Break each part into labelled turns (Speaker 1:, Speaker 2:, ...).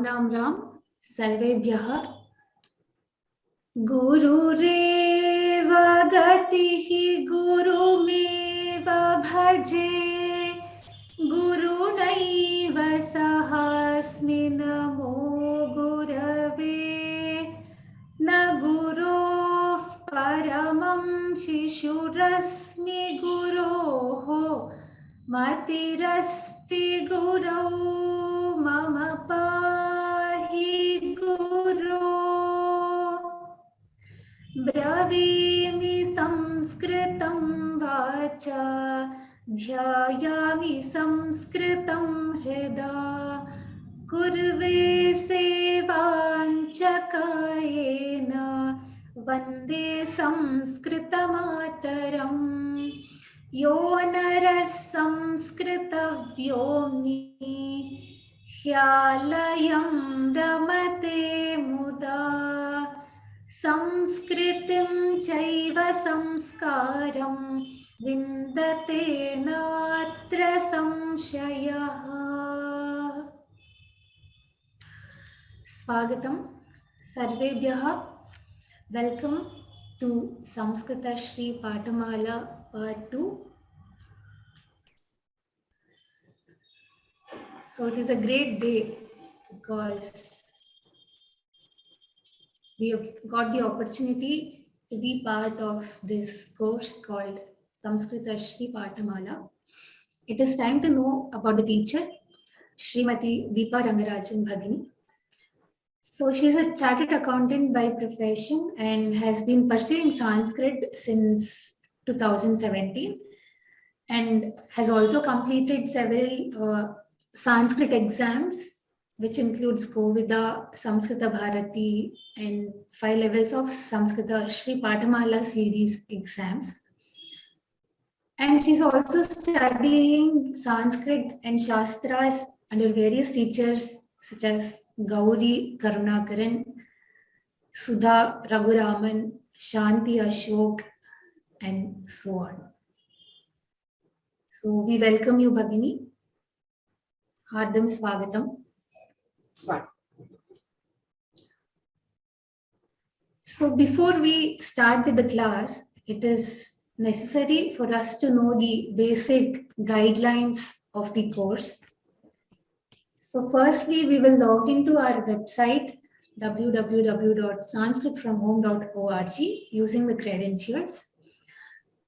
Speaker 1: Ram Ram, Sarvebhyaha. Gurureva gatihi gurumeva bhaje. Gurunaiva sahasmi namo gurave. Na guroh paramam shishurasmi guroho. Matirasti gurau mama pahi guru. Bravimi samskritam vacha, dhyayami samskritam hrida. Kurve sevanchakayena, vande samskritamataram. Yo naras samskrita vyomni, hyalayam ramate muda. Samskritim chaiva samskaram, vindate natra samshayaha. Swagatam, Sarvebhyaha. Welcome to Samskritasri Pathamala Part 2. So it is a great day because we have got the opportunity to be part of this course called Samskritasri Pathamala. It is time to know about the teacher, Smt.Deepa Rangarajan Bhagini. So she's a chartered accountant by profession and has been pursuing Sanskrit since 2017 and has also completed several Sanskrit exams, which includes Kovida, Samskrita Bharati, and 5 levels of Samskritasri Pathamala series exams. And she's also studying Sanskrit and Shastras under various teachers such as Gauri Karunakaran, Sudha Raghuraman, Shanti Ashok, and so on. So we welcome you, Bhagini. Hardam Swagatam.
Speaker 2: Swag.
Speaker 1: So before we start with the class, it is necessary for us to know the basic guidelines of the course. So firstly, we will log into our website www.sanskritfromhome.org using the credentials.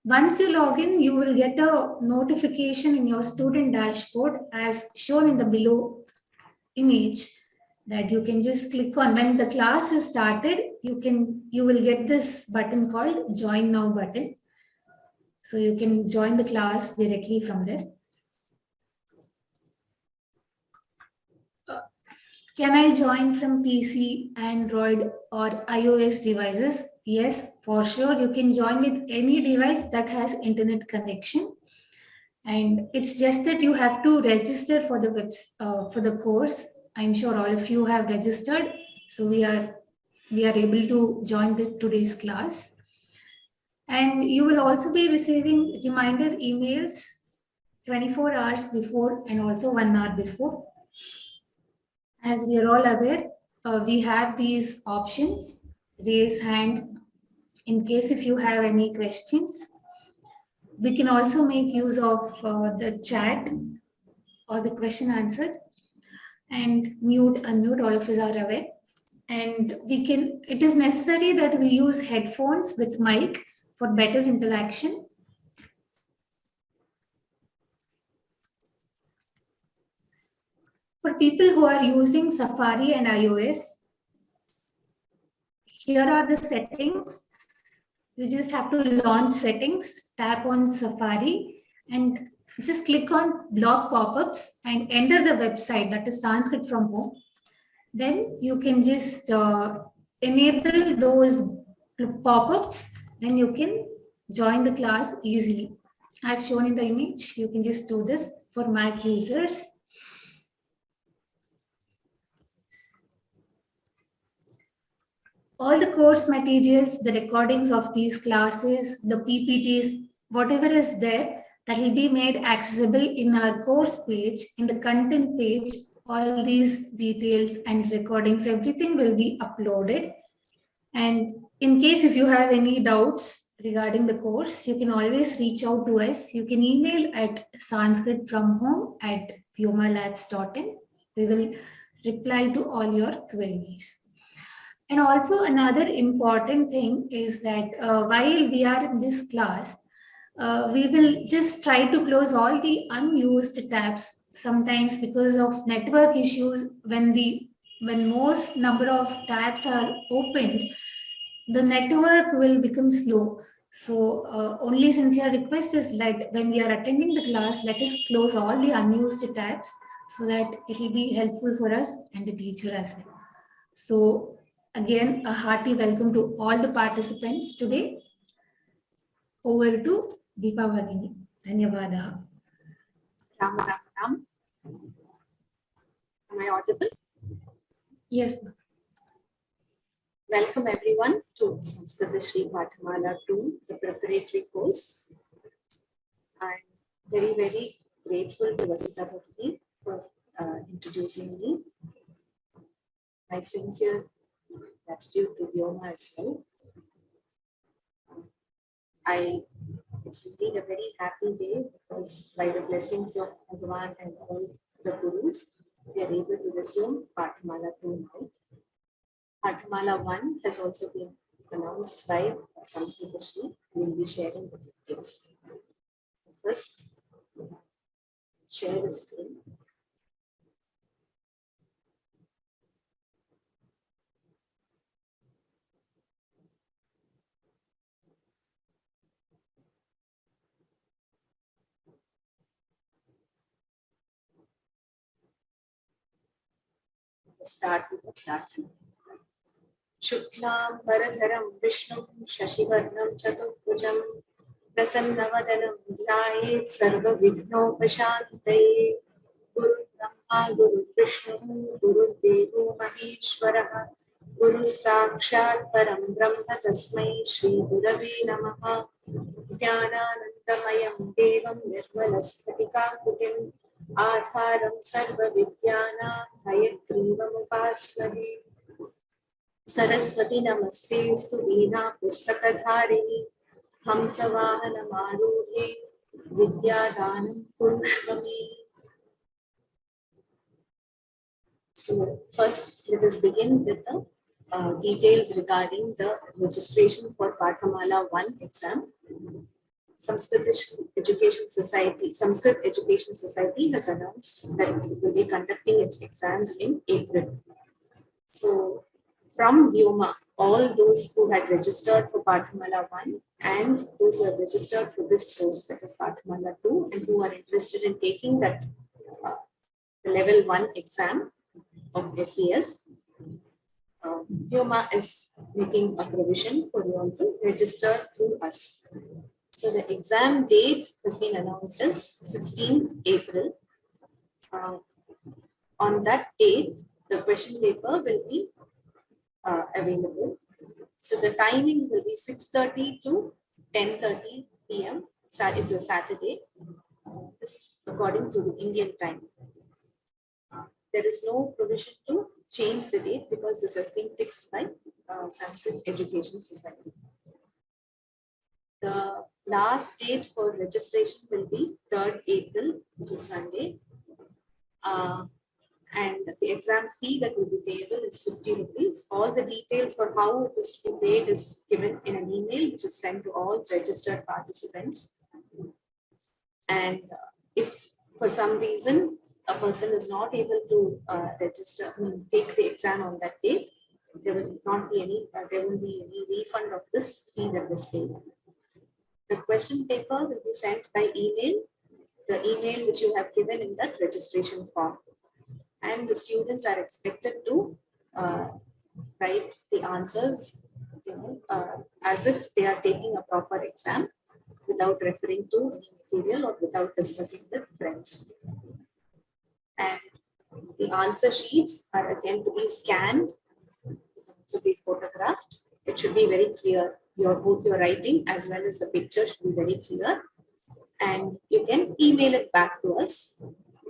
Speaker 1: Once you log in, you will get a notification in your student dashboard as shown in the below image that you can just click on. When the class is started, you will get this button called Join Now button. So you can join the class directly from there. Can I join from PC, Android, or iOS devices? Yes, for sure. You can join with any device that has internet connection. And it's just that you have to register for the course. I'm sure all of you have registered. So we are able to join today's class. And you will also be receiving reminder emails 24 hours before and also 1 hour before. As we are all aware, we have these options, raise hand in case if you have any questions. We can also make use of the chat or the question answer, and mute, unmute, all of us are aware. And it is necessary that we use headphones with mic for better interaction. For people who are using Safari and iOS, here are the settings. You just have to launch settings, tap on Safari, and just click on block pop-ups and enter the website, that is Sanskrit from Home. Then you can just enable those pop-ups, then you can join the class easily. As shown in the image, you can just do this for Mac users. All the course materials, the recordings of these classes, the PPTs, whatever is there, that will be made accessible in our course page, in the content page all these details and recordings, everything will be uploaded. And in case if you have any doubts regarding the course, you can always reach out to us. You can email at sanskritfromhome@vyomalabs.in. We will reply to all your queries. And also another important thing is that while we are in this class, we will just try to close all the unused tabs. Sometimes because of network issues, when most number of tabs are opened, the network will become slow. So only sincere request is that when we are attending the class, let us close all the unused tabs so that it will be helpful for us and the teacher as well. So again, a hearty welcome to all the participants today. Over to Deepa Bhagini. Dhanyavadaha.
Speaker 2: Ram, Ram, Ram. Am I audible?
Speaker 1: Yes, ma'am.
Speaker 2: Welcome everyone to Samskritasri Pathamala 2, the preparatory course. I'm very, very grateful to Vasudha Bhakti for introducing me. My sincere gratitude to Vyoma as well. It's indeed a very happy day because by the blessings of Bhagavan and all the Gurus, we are able to resume Pathamala 2 now. Pathamala 1 has also been announced by Samskritasri. We will be sharing the details. First, share the screen. Start with the Prarthana. Shuklam Varadharam Vishnu Shashivarnam Chaturbhujam Prasannavadanam Dhyayet Sarva Vignopashantayet Guru Brahma Guru Vishnu Guru Devo Maheshwaraha Guru Sakshat Param Brahma Tasmai Shri Gurave Namaha Jnananandamayam Devam Nirmalasphatiकाकृतिम् Adharam Sarva Vidyana Hayagrivam Upasmहे Saraswati Namaste Veena Pustakadharini Hamsavahana Marudhe Vidyadanam Kurushvame. So first, let us begin with the details regarding the registration for Pathamala 1 exam. Sanskrit Education Society has announced that it will be conducting its exams in April. So from Vyoma, all those who had registered for Pathamala 1 and those who have registered for this course, that is Pathamala 2, and who are interested in taking that the level 1 exam of SES, Vyoma is making a provision for you all to register through us. So the exam date has been announced as 16th April. On that date, the question paper will be available. So the timings will be 6:30 to 10:30 p.m. It's a Saturday. This is according to the Indian time. There is no provision to change the date because this has been fixed by Sanskrit Education Society. The last date for registration will be 3rd April, which is Sunday. And the exam fee that will be payable is 50 rupees. All the details for how it is to be paid is given in an email which is sent to all registered participants. And if for some reason a person is not able to take the exam on that date, there will not be any refund of this fee that was paid. The question paper will be sent by email, the email which you have given in that registration form. And the students are expected to write the answers, as if they are taking a proper exam without referring to any material or without discussing with friends. And the answer sheets are again to be scanned, to be photographed. It should be very clear. Both your writing as well as the picture should be very clear. And you can email it back to us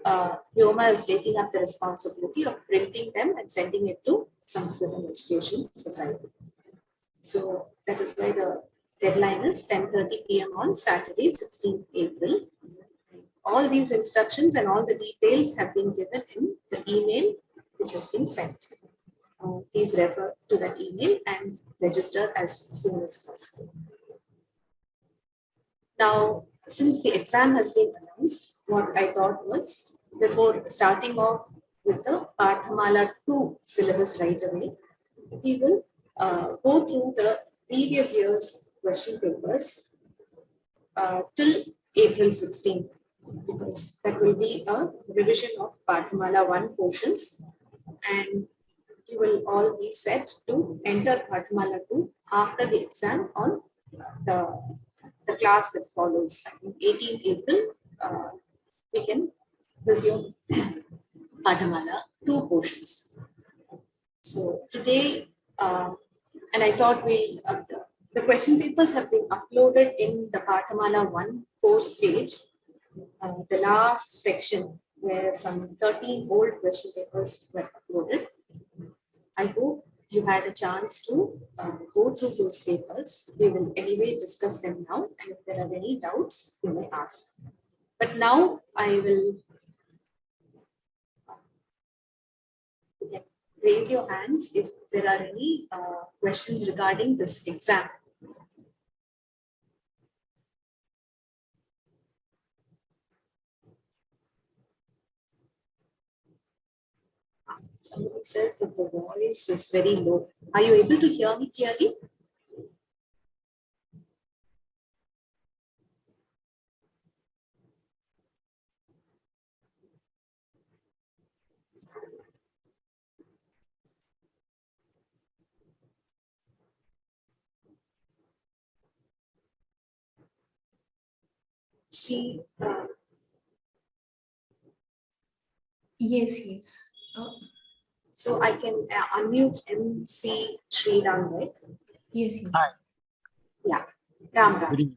Speaker 2: Vyoma is taking up the responsibility of printing them and sending it to Sanskrit Education Society. So that is why the deadline is 10:30 p.m. on Saturday, 16th April. All these instructions and all the details have been given in the email which has been sent. Please refer to that email and register as soon as possible. Now, since the exam has been announced, what I thought was, before starting off with the Pathamala 2 syllabus right away, we will go through the previous year's question papers till April 16th, because that will be a revision of Pathamala 1 portions, and you will all be set to enter Pathamala 2 after the exam on the class that follows. I think 18th April, we can resume Pathamala 2 portions. So today, and I thought the question papers have been uploaded in the Pathamala 1 course page. The last section where some 13 old question papers were uploaded. I hope you had a chance to go through those papers. We will anyway discuss them now, and if there are any doubts, you may ask. But now I will raise your hands if there are any questions regarding this exam. Somebody says that the voice is very low. Are you able to hear me clearly? She
Speaker 1: Yes, yes.
Speaker 2: so I can unmute MC Sriram, right?
Speaker 1: Yes, yes.
Speaker 3: Hi.
Speaker 2: Yeah. Ram Ram.
Speaker 3: Good evening.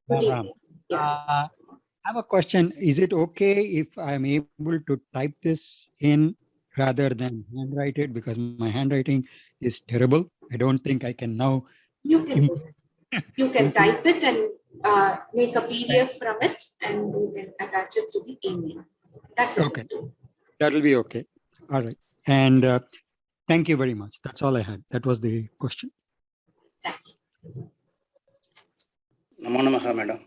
Speaker 2: Good
Speaker 3: Ram.
Speaker 2: evening. Yeah.
Speaker 3: I have a question. Is it okay if I'm able to type this in rather than handwrite it? Because my handwriting is terrible. I don't think I can now.
Speaker 2: You can do it. You can type it and make a PDF from it, and you can attach it to the email. That will
Speaker 3: Okay.
Speaker 2: do.
Speaker 3: That will be okay. All right. And thank you very much. That's all I had. That was the question.
Speaker 2: Thank you.
Speaker 4: Namo Namaha, madam.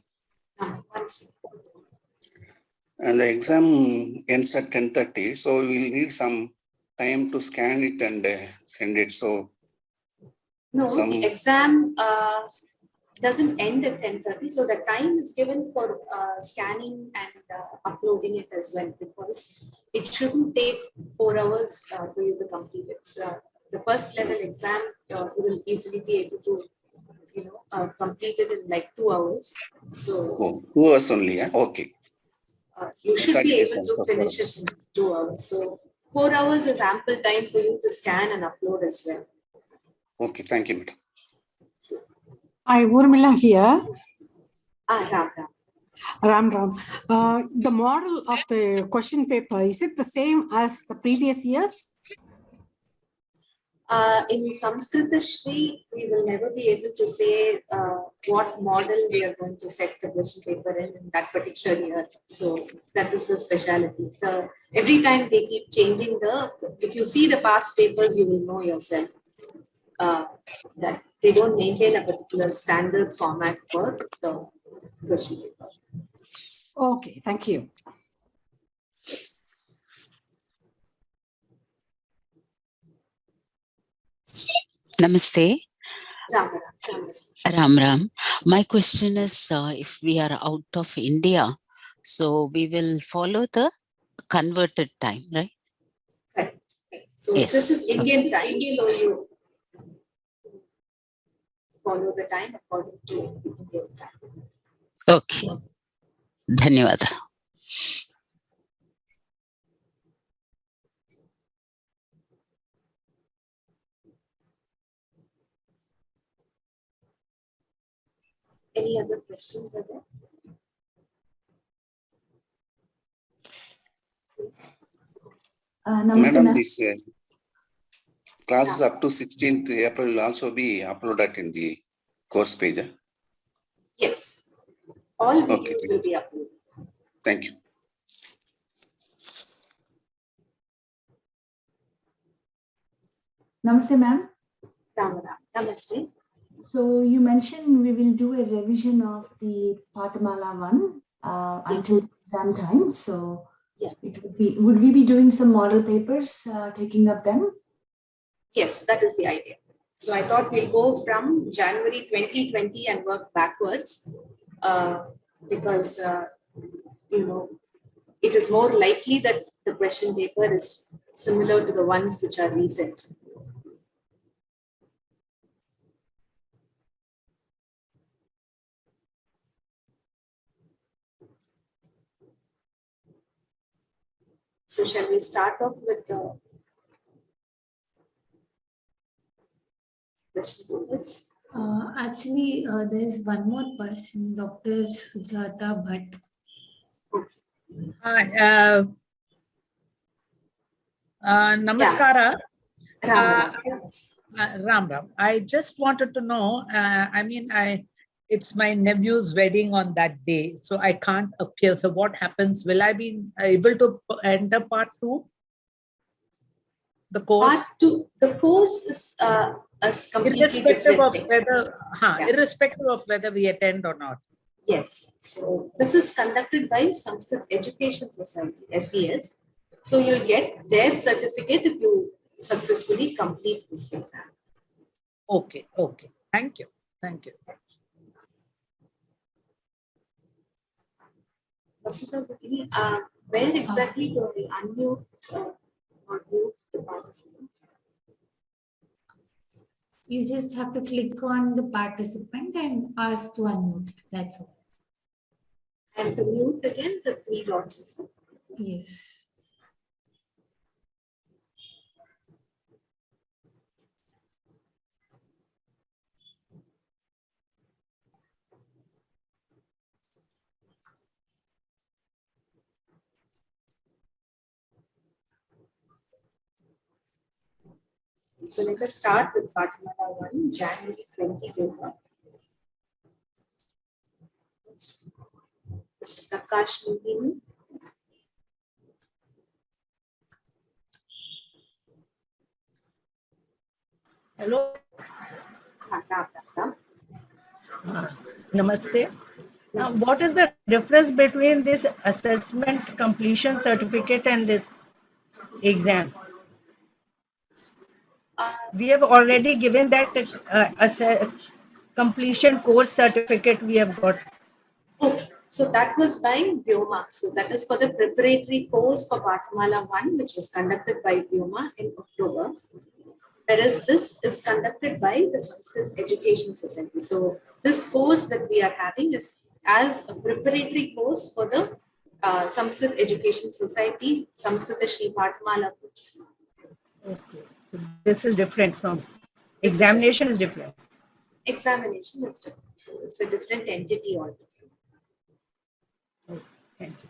Speaker 2: One second.
Speaker 4: And the exam ends at 10:30, so we'll need some time to scan it and send it. So
Speaker 2: No, the exam doesn't end at 10:30. So the time is given for scanning and uploading it as well, because it shouldn't take 4 hours for you to complete it. So the first level exam, you will easily be able to, complete it in like 2 hours. So
Speaker 4: 2 hours only, yeah? Okay.
Speaker 2: You should be
Speaker 4: 30
Speaker 2: able to finish it in 2 hours. So 4 hours is ample time for you to scan and upload as well.
Speaker 4: Okay, thank you, madam.
Speaker 5: Hi, Urmila here.
Speaker 2: Ram Ram.
Speaker 5: Ram. The model of the question paper, is it the same as the previous years?
Speaker 2: In Samskritasri, we will never be able to say what model we are going to set the question paper in that particular year. So that is the speciality. Every time they keep changing if you see the past papers, you will know yourself that they don't maintain a particular standard format for the question paper.
Speaker 5: Okay, thank you.
Speaker 6: Namaste.
Speaker 2: Ram.
Speaker 6: Ram Ram. My question is, if we are out of India, so we will follow the converted time, right?
Speaker 2: Correct. So
Speaker 6: Yes.
Speaker 2: this is Indian time, so you follow the time according to the Indian time.
Speaker 6: Okay. Dhanyawad.
Speaker 2: Any other questions are there? please.
Speaker 1: Namaste,
Speaker 4: Madam,
Speaker 1: ma'am.
Speaker 4: this classes up to 16th April will also be uploaded in the course page.
Speaker 2: Yes, all videos
Speaker 4: Okay,
Speaker 2: will be uploaded.
Speaker 4: thank you.
Speaker 7: Namaste, ma'am.
Speaker 2: Rangarajan, namaste.
Speaker 7: So you mentioned we will do a revision of the Pathamala one until exam time. So
Speaker 2: Yeah.
Speaker 7: it would we be doing some model papers, taking up them?
Speaker 2: Yes, that is the idea. So I thought we'll go from January 2020 and work backwards because, it is more likely that the question paper is similar to the ones which are recent. So shall we start off with the question papers?
Speaker 1: Actually, there's one more person, Dr. Sujata Bhatt.
Speaker 8: Namaskara.
Speaker 2: Ram.
Speaker 8: Ram Ram. I just wanted to know, it's my nephew's wedding on that day, so I can't appear. So what happens? Will I be able to enter part 2? The course?
Speaker 2: Part 2, the course is a completely
Speaker 8: Irrespective
Speaker 2: different
Speaker 8: of
Speaker 2: thing.
Speaker 8: whether,
Speaker 2: Yeah.
Speaker 8: irrespective of whether we attend or not.
Speaker 2: Yes, so this is conducted by Sanskrit Education Society, SES. So you'll get their certificate if you successfully complete this exam.
Speaker 8: Okay, okay. Thank you. Thank you.
Speaker 2: Vasudha Bhagini, where exactly do we unmute or mute the participants?
Speaker 1: You just have to click on the participant and ask to unmute. That's all.
Speaker 2: And to mute again, the 3 dots is it?
Speaker 1: Yes.
Speaker 2: So let us start with Pathamala 1, January 20 paper. Mr. Prakash Mohini.
Speaker 9: Hello.
Speaker 2: Ram.
Speaker 9: Namaste. What is the difference between this assessment completion certificate and this exam? We have already given that completion course certificate we have got.
Speaker 2: Okay, so that was by Vyoma. So that is for the preparatory course for Pathamala 1, which was conducted by Vyoma in October. Whereas this is conducted by the Sanskrit Education Society. So this course that we are having is as a preparatory course for the Sanskrit Education Society, Samskritasri Pathamala course.
Speaker 9: Okay. This is different from examination is different.
Speaker 2: Examination is different. So it's a different entity altogether.
Speaker 9: Okay. Thank you.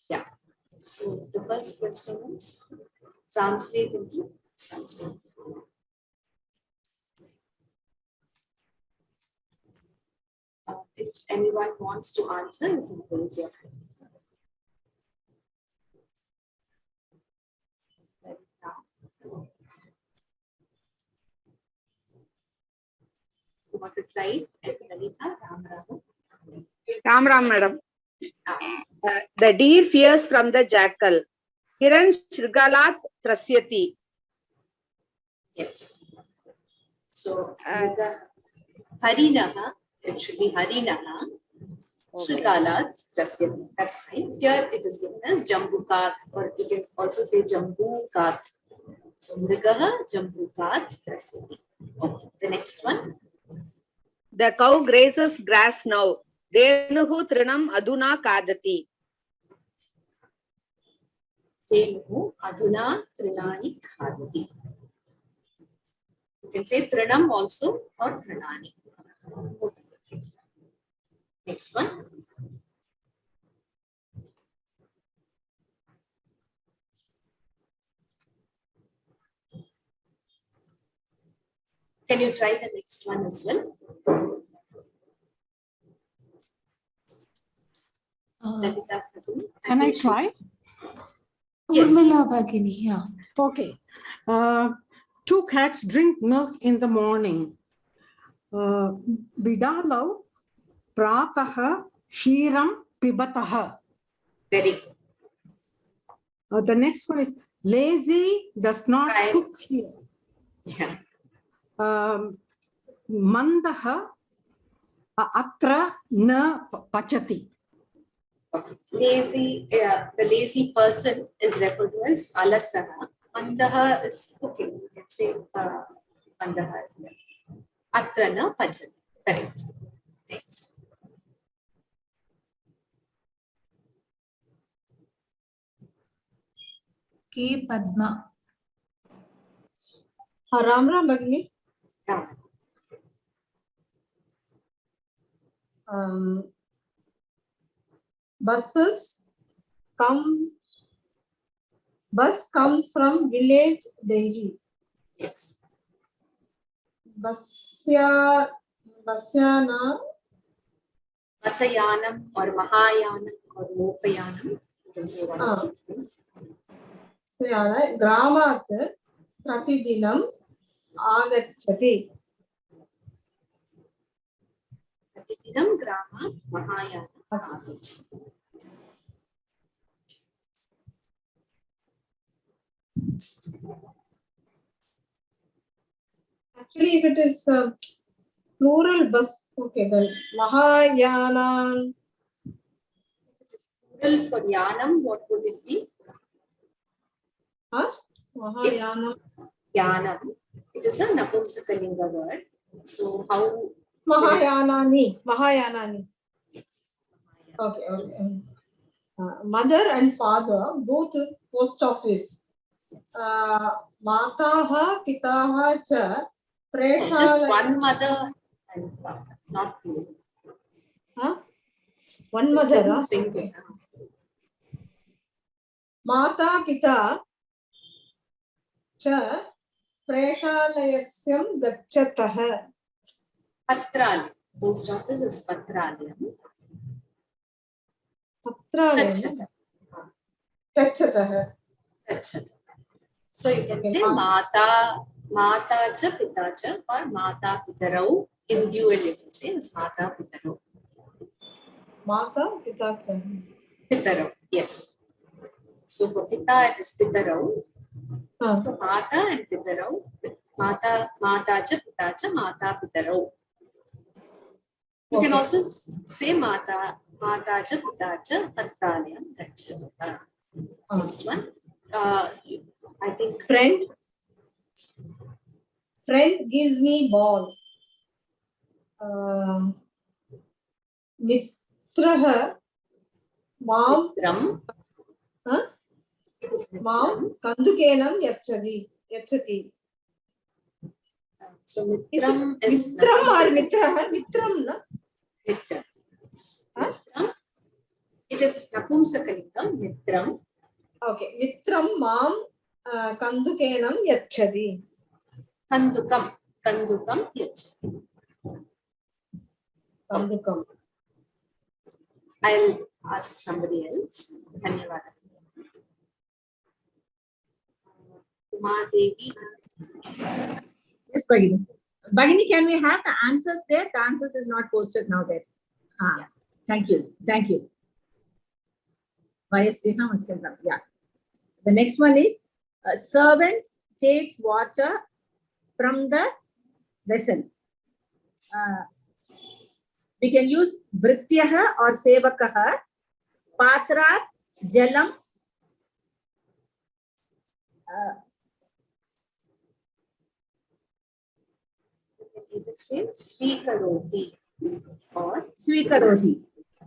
Speaker 2: Yeah. So the first question is translate into Sanskrit. If anyone wants to answer, you can raise your hand. You want to try it, Lalita,
Speaker 10: Ram Ram, madam. The deer fears from the jackal. Hiran Shrigalat Trasyati.
Speaker 2: Yes. So, Harinaha, it should be Harinaha. Shrigalat Trasyati. That's fine. Here it is given as Jambukat, or you can also say Jambukat. So, Mrigaha, Jambukat Trasyati. Okay. The next one.
Speaker 10: The cow grazes grass now. Denuhu Trinam Aduna Kadati.
Speaker 2: Telugu aduna trinani khadati. You can say trinam also or trinani. Next one. Can you try the next one as well? Lalita Prabhu,
Speaker 5: Can I
Speaker 2: think
Speaker 5: try?
Speaker 2: she's- Yes.
Speaker 1: Urmila Bhagini, yeah.
Speaker 5: Okay. Two cats drink milk in the morning. Bidalau prataha shiram pibataha.
Speaker 2: Very good.
Speaker 5: The next one is lazy does not
Speaker 2: Right.
Speaker 5: cook here.
Speaker 2: Yeah.
Speaker 5: Mandaha atra na pachati.
Speaker 2: Okay. Lazy, the lazy person is referred to as alasaha. Mandaha is okay. You can say mandaha as well. Atrana pachati. Correct. Next.
Speaker 1: K. Padma.
Speaker 9: Ram Ram Bagni.
Speaker 2: Yeah.
Speaker 9: Bus comes from village daily.
Speaker 2: Yes.
Speaker 9: Basyana.
Speaker 2: Masayanam or Mahayanam or Lokayanam. You can say one of these things.
Speaker 9: Gramat pratidinam agachati.
Speaker 2: Pratidinam Gramat Mahayanam agachati.
Speaker 9: Actually, if it is plural bus, okay, then Mahayana.
Speaker 2: If it is plural for Yanam, what would it be?
Speaker 9: Huh? Mahayana.
Speaker 2: Yanam. It is a Napumsakalinga word. So how?
Speaker 9: Mahayanani. Mahayanani.
Speaker 2: Yes.
Speaker 9: Okay, okay. Mother and father go to post office. Mataha, pitaha cha, preshalaya.
Speaker 2: Just one mother and father, not two.
Speaker 9: Huh? One mother. Huh?
Speaker 2: Single.
Speaker 9: Mata pita cha preshalayasam gachatah.
Speaker 2: Patrali. Post office is Patralayam.
Speaker 9: Patralayam. Gachatah.
Speaker 2: Gachatah. So you can say Mata cha Pita cha or Mata Pitarau. In dual you can say it's Mata Pitarau.
Speaker 9: Mata pita cha.
Speaker 2: Pitarau, yes. So for Pita it is Pitarau. So Mata and Pitarau. Mata cha Pita cha Mata Pitarau. You can also say Mata cha Pita cha Patralayam Gachatah. Next one. I think
Speaker 9: Friend gives me ball. Mitraha mom.
Speaker 2: Mitram.
Speaker 9: Huh?
Speaker 2: It is
Speaker 9: Mom kandukenam yachati.
Speaker 2: So Mitram is
Speaker 9: Mitram or Mitram? Mitram, no?
Speaker 2: Mitram.
Speaker 9: Huh?
Speaker 2: Mitram. It is Napumsakalingam, Mitram.
Speaker 9: Okay, Mitram mom kandukenam yachati.
Speaker 2: Kandukam yachati.
Speaker 9: Kandukam.
Speaker 2: I'll ask somebody else. Dhanyavada. Uma Devi.
Speaker 11: Yes, Bhagini. Bhagini, can we have the answers there? The answers is not posted now there.
Speaker 2: Yeah.
Speaker 11: Thank you. Thank you. Yeah. The next one is a servant takes water from the vessel. We can use Brityaha or Sevakaha. Patrat Jalam.
Speaker 2: Either say Svikaroti or
Speaker 11: Svikaroti.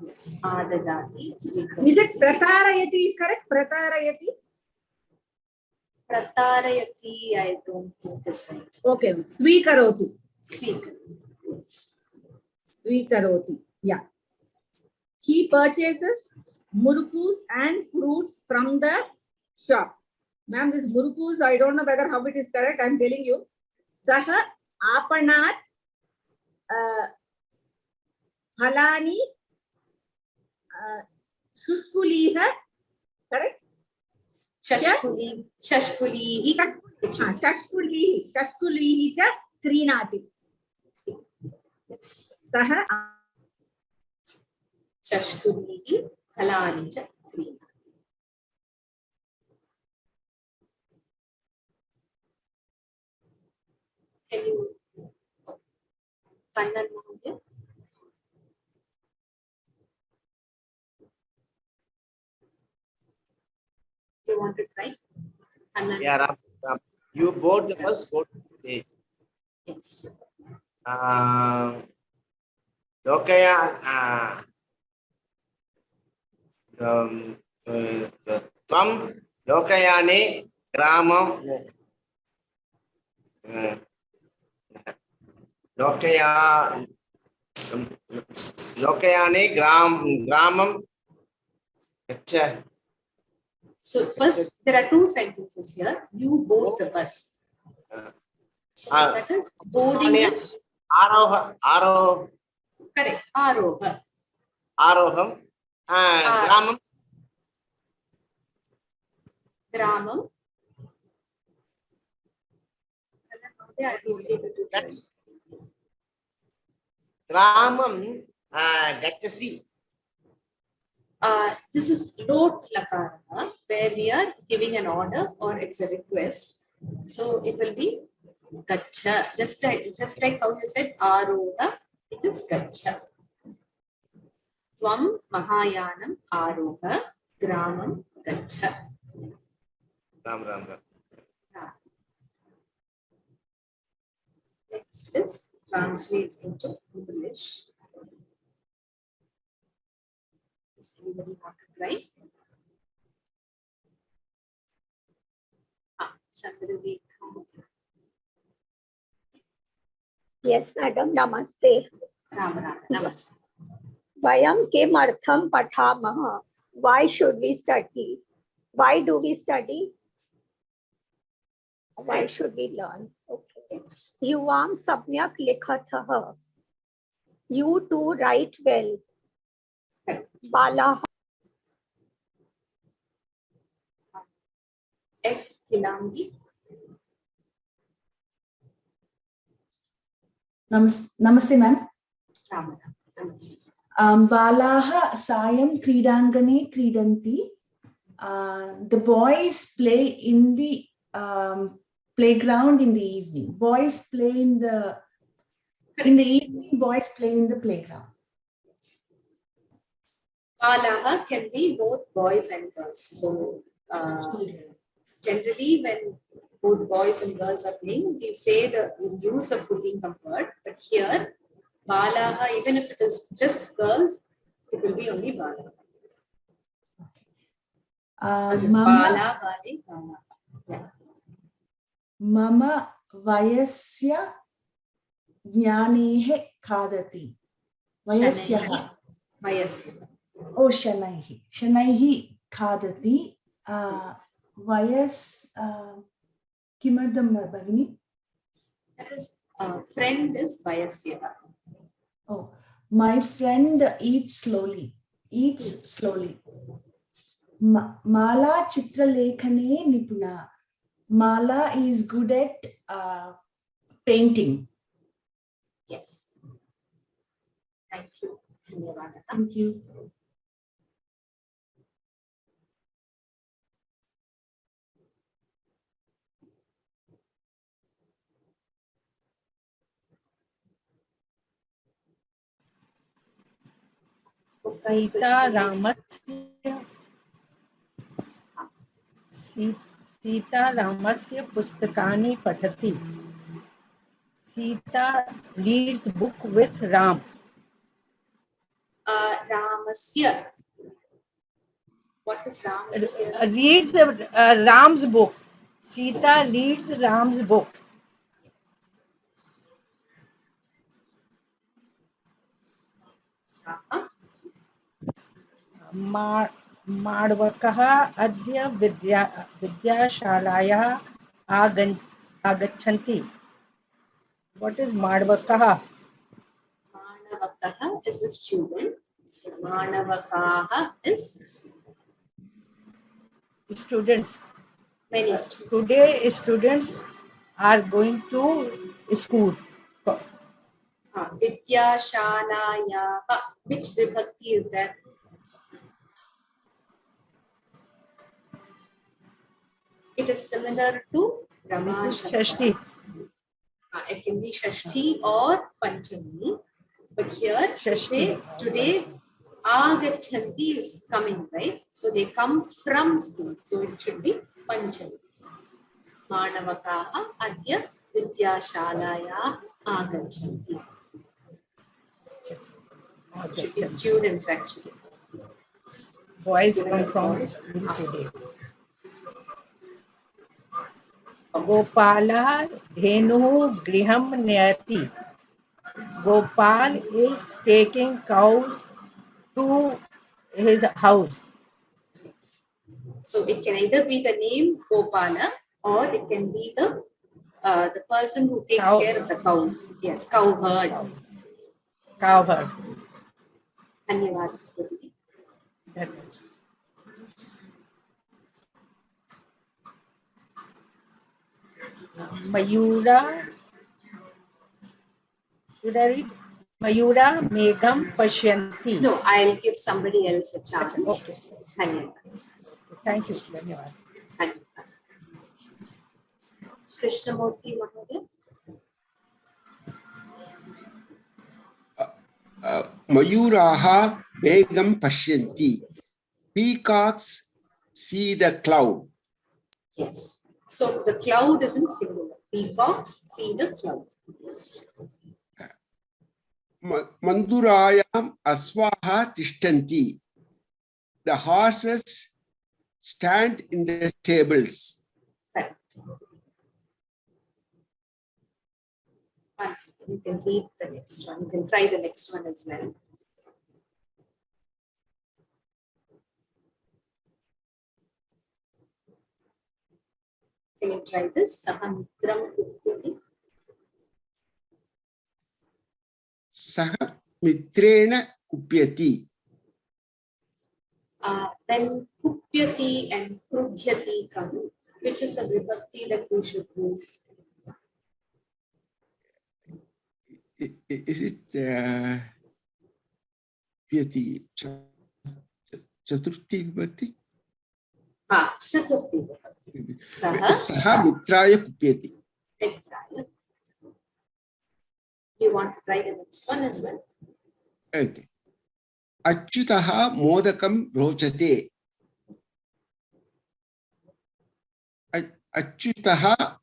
Speaker 2: Yes, Adadati.
Speaker 11: Is it Pratarayati is correct? Pratarayati?
Speaker 2: Pratarayati, I don't think is right.
Speaker 11: Okay. Swikaroti.
Speaker 2: Swikaroti. Yes.
Speaker 11: Swikaroti. Yeah. He purchases murukus and fruits from the shop. Ma'am, this murukus, I don't know whether how it is correct. I'm telling you. Saha apanat halani shushkuliha. Correct?
Speaker 2: Shashkuli. Shashkulihi.
Speaker 11: Shashkulihi cha krinati.
Speaker 2: Yes.
Speaker 11: Saha
Speaker 2: Shashkulihi. Halani cha krinati. Can you Kannan Mahodaya? You want to try? Kannan?
Speaker 12: Yeah, Ram. You board the bus, go to the stage.
Speaker 2: Yes.
Speaker 12: Lokaya Tvam Lokayani Gramam Lokayani Gramam.
Speaker 2: So first, there are two sentences here. You board the bus. So that is boarding is
Speaker 12: Aroha.
Speaker 2: correct. Aroha.
Speaker 12: Aroham. Gramam.
Speaker 2: Gramam.
Speaker 12: Gramam Gachasi.
Speaker 2: This is Lot Lakara, where we are giving an order or it's a request. So it will be Gacha. Just like how you said Aroha, it is Gacha. Tvam Mahayanam Aroha Gramam Gacha.
Speaker 12: Ram.
Speaker 2: Next is translate into English. Does anybody want to try? Chandravik.
Speaker 10: Yes, madam. Namaste.
Speaker 2: Ram. Namaste.
Speaker 10: Vayam kimartham pathamah. Why should we study? Why do we study? Why should we learn? Okay. Yuvam samyak likhatah. You too write well. Bala.
Speaker 2: S. Kilambi.
Speaker 7: Namaste, ma'am.
Speaker 2: Ram. Namaste.
Speaker 7: Balaha Sayam Kridangane Kridanti. The boys play in the playground in the evening. Boys play in the evening. Boys play in the playground.
Speaker 2: Balaha can be both boys and girls. So generally, when both boys and girls are playing, we say we use the pullingham word. But here, Balaha, even if it is just girls, it will be only Balaha. Bala, Bali, Bala. Yeah.
Speaker 7: Mama Vayasya Jnanehe Khadati. Vayasyaha. Oh, Shanaihi. Shanaihi Khadati. Vayas Kimadam Bhagini.
Speaker 2: That is, friend is Vayasya.
Speaker 7: Oh, my friend eats slowly. Eats slowly. Mala Chitra Lekhane Nipuna. Mala is good at painting.
Speaker 2: Yes. Thank you.
Speaker 7: Thank you.
Speaker 9: Sita रामस्य पुस्तकानि पठति. Sita reads book with Ram.
Speaker 2: Ramasya. What is Ramasya?
Speaker 9: Reads Ram's book. Sita reads Ram's book. माडवकः अद्य विद्याशालायाः आगच्छन्ति. What is Madvakaha?
Speaker 2: Manavakaha is a student. So Manavakaha is
Speaker 9: Students.
Speaker 2: many students.
Speaker 9: Today students are going to school.
Speaker 2: Vidyashalayaha. Which vibhakti is that? It is similar to
Speaker 9: This is
Speaker 2: Ramashakti.
Speaker 9: Shashti.
Speaker 2: It can be Shashti or Panchami. But here we say today Agachanti is coming, right? So they come from school. So it should be Panchami. Manavakaha Adya Vidyashalaya Agachanti. It should be students actually.
Speaker 9: Boys come from school today. Gopala Dhenu Griham Nayati. Gopal is taking cows to his house.
Speaker 2: So it can either be the name Gopala or it can be the person who takes care of the cows. Yes, cowherd.
Speaker 9: Cowherd.
Speaker 2: Dhanyavad.
Speaker 9: Mayura. Should I read? Mayura Megam Pashyanti.
Speaker 2: No, I'll give somebody else a chance.
Speaker 9: Okay.
Speaker 2: Dhanyavad.
Speaker 9: Thank you. Dhanyavad.
Speaker 2: Dhanyavad. Krishnamurti Mahodaya.
Speaker 13: Mayuraha Begam Pashyanti. Peacocks see the cloud.
Speaker 2: Yes. So the cloud is in singular. Peacocks see the cloud. Yes.
Speaker 13: Mandurayam Aswaha Tishtanti. The horses stand in the stables.
Speaker 2: Right. One second. You can read the next one. You can try the next one as well. Can you try this? Sahamitram Kupyati.
Speaker 13: Saha Mitrena Kupyati.
Speaker 2: Then Kupyati and Krudhyati come. Which is the vibhakti that we should use?
Speaker 13: Is it Pyati Chaturthi Vibhakti?
Speaker 2: Chaturthi vibhakti.
Speaker 13: Saha Mitraya Kupyati.
Speaker 2: Mitraya. You want to try the next one as well?
Speaker 13: Okay. Achyutaha Modakam Rochate. Achyutaha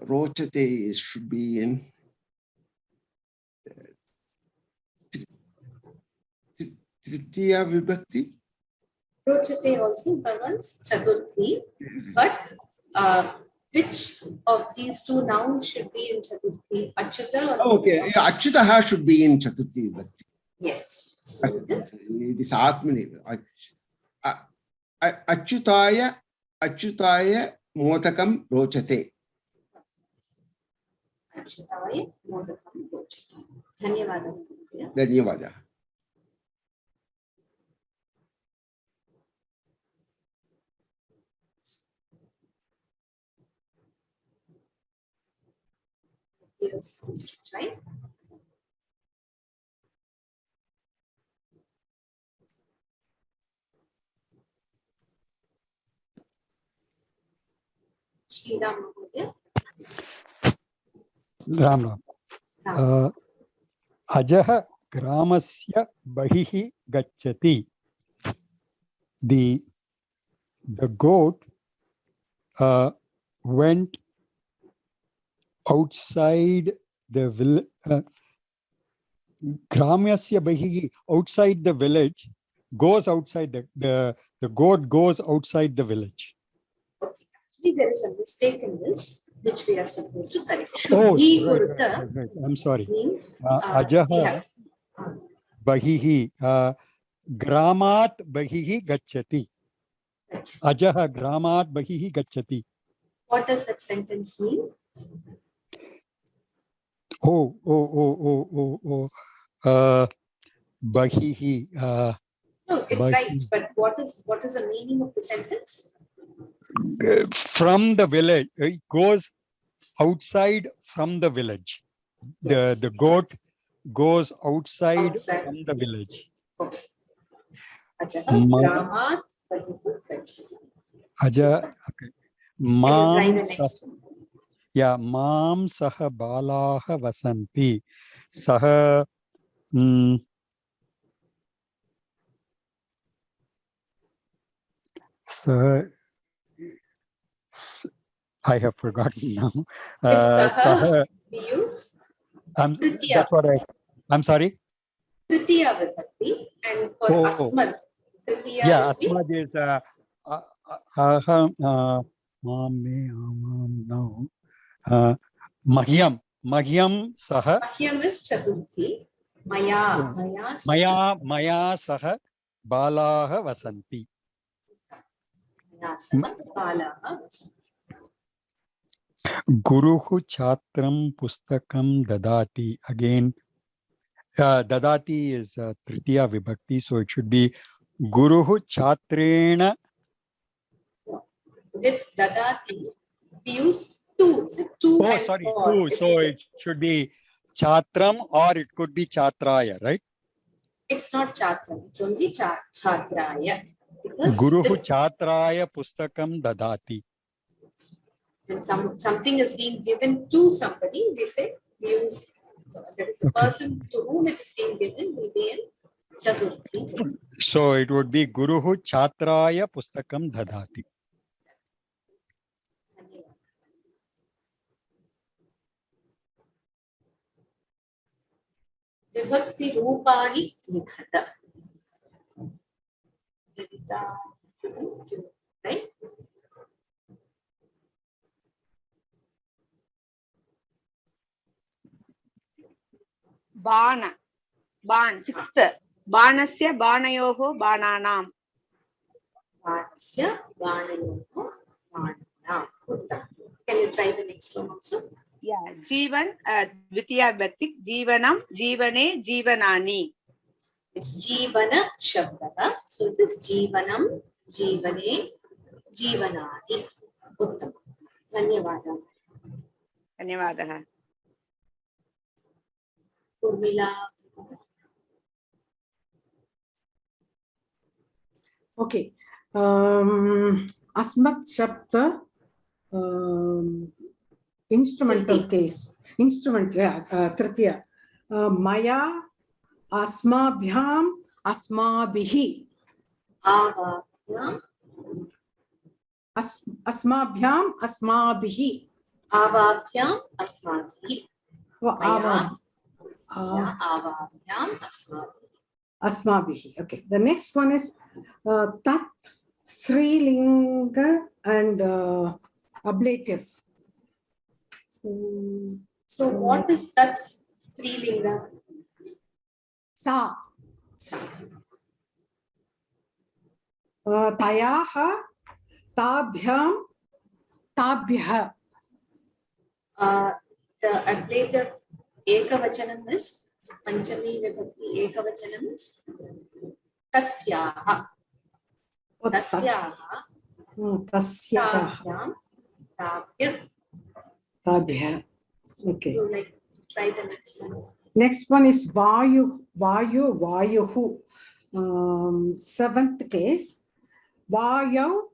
Speaker 13: Rochate should be in Tritiya Vibhakti.
Speaker 2: Rochate also governs Chaturthi, but which of these two nouns should be in Chaturthi? Achyuta or
Speaker 13: Okay, yeah, Achyutaha should be in Chaturthi Vibhakti.
Speaker 2: Yes. So
Speaker 13: it is Atmani. Achyutaya Modakam Rochate.
Speaker 2: Achyutaya Modakam Rochate. Dhanyavada.
Speaker 13: Dhanyavada.
Speaker 2: Yes, right? Shriram Mahodaya.
Speaker 3: Ram Ram. Ajaha Gramasya Bahihi Gacchati. The goat went outside the village. Gramasya Bahihi, outside the village, goes outside the goat goes outside the village.
Speaker 2: Actually, there is a mistake in this, which we are supposed to correct. Should
Speaker 3: Oh,
Speaker 2: he
Speaker 3: right,
Speaker 2: kurta
Speaker 3: right. I'm sorry.
Speaker 2: means we
Speaker 3: Ajaha
Speaker 2: have
Speaker 3: bahihi gramat bahihi gacchati. Ajaha gramat bahihi gacchati.
Speaker 2: What does that sentence mean?
Speaker 3: Bahihi.
Speaker 2: No, it's right. But what is the meaning of the sentence?
Speaker 3: From the village. It goes outside from the village.
Speaker 2: Yes.
Speaker 3: The goat goes outside
Speaker 2: Outside.
Speaker 3: from the village.
Speaker 2: Okay. Ajaha gramat bahihi gacchati.
Speaker 3: Okay.
Speaker 2: Can you try the
Speaker 3: Mam
Speaker 2: next one?
Speaker 3: Yeah, Mam Saha Balaha Vasanti. Saha Saha I have forgotten now.
Speaker 2: It's saha.
Speaker 3: Saha,
Speaker 2: We use
Speaker 3: that's what I'm sorry.
Speaker 2: Tritiya vibhakti, and for asmad, Tritiya
Speaker 3: Yeah,
Speaker 2: will be
Speaker 3: asmad is Mahyam. Mahyam Saha.
Speaker 2: Mahyam is Chaturthi. Maya
Speaker 3: Saha Balaha Vasanti.
Speaker 2: Maya saha balaha vasanti.
Speaker 3: Guruhu Chatram Pustakam Dadati. Again, Dadati is Tritiya Vibhakti, so it should be Guruhu Chatrena.
Speaker 2: With Dadati, we use two. Is it two and
Speaker 3: Sorry,
Speaker 2: four?
Speaker 3: two. So it should be Chatram or it could be Chatraya, right?
Speaker 2: It's not Chatram, it's only Chatraya. Because
Speaker 3: Guruhu Chatraya Pustakam Dadati.
Speaker 2: when something is being given to somebody, we say, we use, that is the person to whom it is being given will be in Chaturthi.
Speaker 3: So it would be Guruhu Chatraya Pustakam Dadati.
Speaker 2: Vibhakti Rupani Likhata. Right?
Speaker 14: Bana. Ban. Sixth. Banasya banayoho bananam.
Speaker 2: Banasya banayoho bananam. Can you try the next one also?
Speaker 14: Yeah. Jeevan. Dvitiya Vibhakti. Jeevanam. Jeevane. Jeevanani.
Speaker 2: It's Jeevana Shabda. So it is Jeevanam, Jeevane, Jeevanani. Uttam. Dhanyavada.
Speaker 14: Dhanyavadaha.
Speaker 2: Urmila.
Speaker 5: Okay. Asmat Shabda, instrumental case. Instrument, Tritiya. Maya, Asmabhyam, Asmabihi.
Speaker 2: Avabhyam.
Speaker 5: Asmabhyam, Asmabihi.
Speaker 2: Avabhyam, Asmabihi.
Speaker 5: Avabhyam,
Speaker 2: Asmabihi.
Speaker 5: Asmabihi. Okay. The next one is Tat, Srilinga, and ablative.
Speaker 2: So what is that Strilinga?
Speaker 5: Sa. Tayaha, Tabhyam, Tabhyah.
Speaker 2: The ablative Ekavachanam is Panchami Vibhakti Ekavachanam is Tasyaha. Tasyaha.
Speaker 5: Tasyaha. Tabhyah. Okay.
Speaker 2: So like try the next one.
Speaker 5: Next one is Vayu, Vayuhu. Seventh case. Vayav,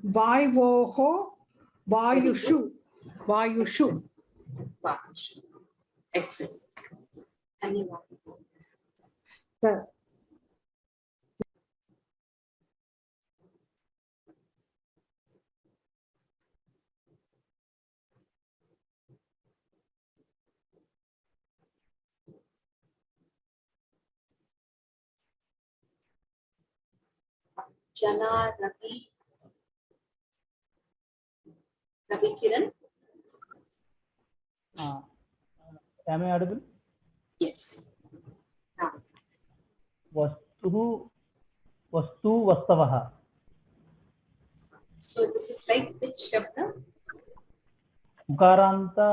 Speaker 5: Vayvoho, Vayushu. Vayushu.
Speaker 2: Excellent. Anyone? Jana Ravi. Ravi Kiran.
Speaker 15: Am I audible?
Speaker 2: Yes.
Speaker 15: Vastu Vastavaha.
Speaker 2: So this is like which shabda?
Speaker 15: Ukaranta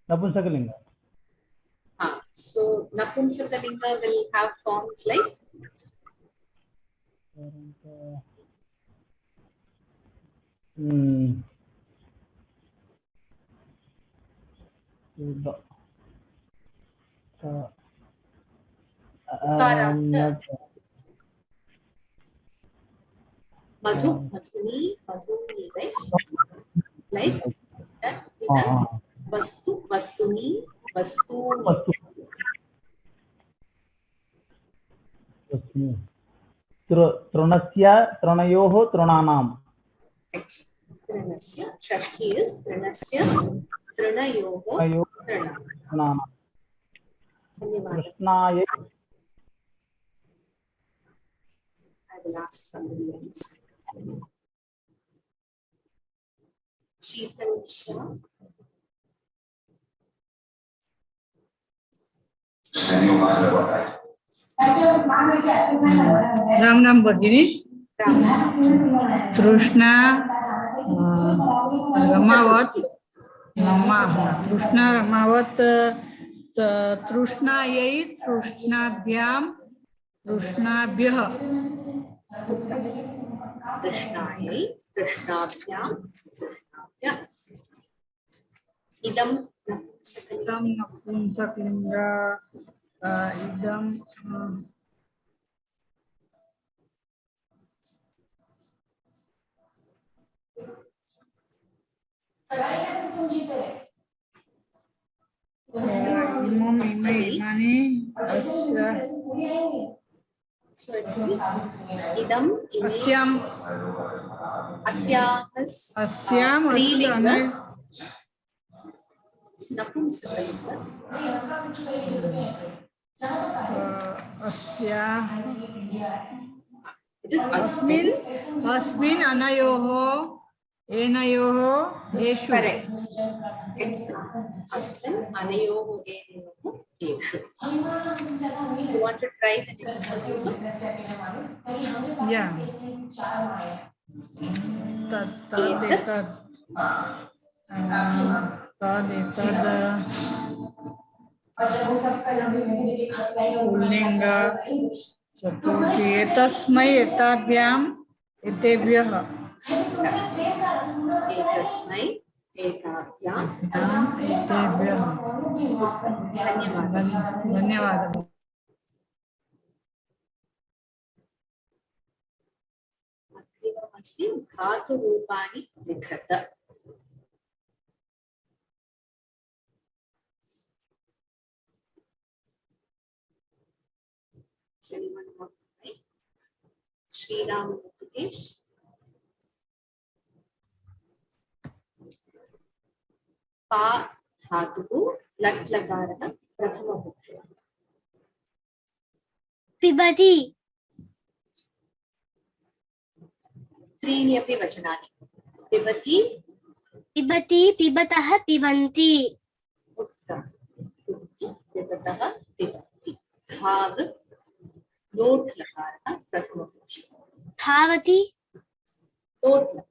Speaker 15: Napumsakalinga.
Speaker 2: So Napumsakalinga will have forms like Madhu, Madhuni, Madhuni, right? Like that we have Vastu, Vastuni, Vastu.
Speaker 15: Tronasya, Tronayoho, Tronanam.
Speaker 2: Trinasya, Shashti is Trinasya, Trinayoho, Trina.
Speaker 15: Krishnaya.
Speaker 2: I will ask somebody else. Sheetal Shah.
Speaker 9: Ram Ram Bhagini. Trishna Ramavat. Trishna Ramavat. Trishna Yai. Trishna Bhyam. Trishna Bhyah.
Speaker 2: Krishnayai, Krishnabhyam, Krishnabhyam. Idam
Speaker 9: Napumsakalinga. Idam. Imam Imani Asya.
Speaker 2: So it's Idam
Speaker 9: Asyam.
Speaker 2: Asyam is Strilinga. Napumsakalinga.
Speaker 9: Asya.
Speaker 2: It is
Speaker 9: Asmin Anayoho. Enayoho. Eshu.
Speaker 2: Correct. It's Asmin Anayoho Enayoho Eshu. You want to try the next one also?
Speaker 9: Yeah. Pullinga. Chaturthi. Etasmai etabhyam etebhyah.
Speaker 2: That's Etasmai Etabhyam
Speaker 9: etebhyah. Dhanyawad.
Speaker 2: अस्ति धातु रूपाणि लिखत. Sriram Venkatesh. Pa धातुः लट् लकारः प्रथमपुरुषः.
Speaker 16: पिबति.
Speaker 2: त्रीणि अपि वचनानि. पिबति,
Speaker 16: पिबति, पिबतः, पिबन्ति.
Speaker 2: उत्तमम्. पिबतः, पिबन्ति. धाव लोट् लकारः प्रथमपुरुषः.
Speaker 16: धावति.
Speaker 2: लोट् लकारः.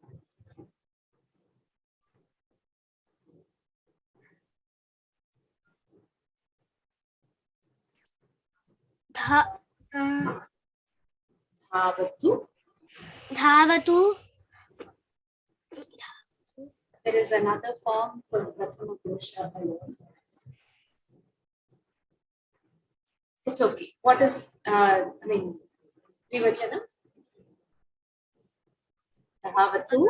Speaker 2: धावतु.
Speaker 16: धावतु.
Speaker 2: There is another form for Prathama Purusha alone. It's okay. What is, Vivachana? Dhavatu.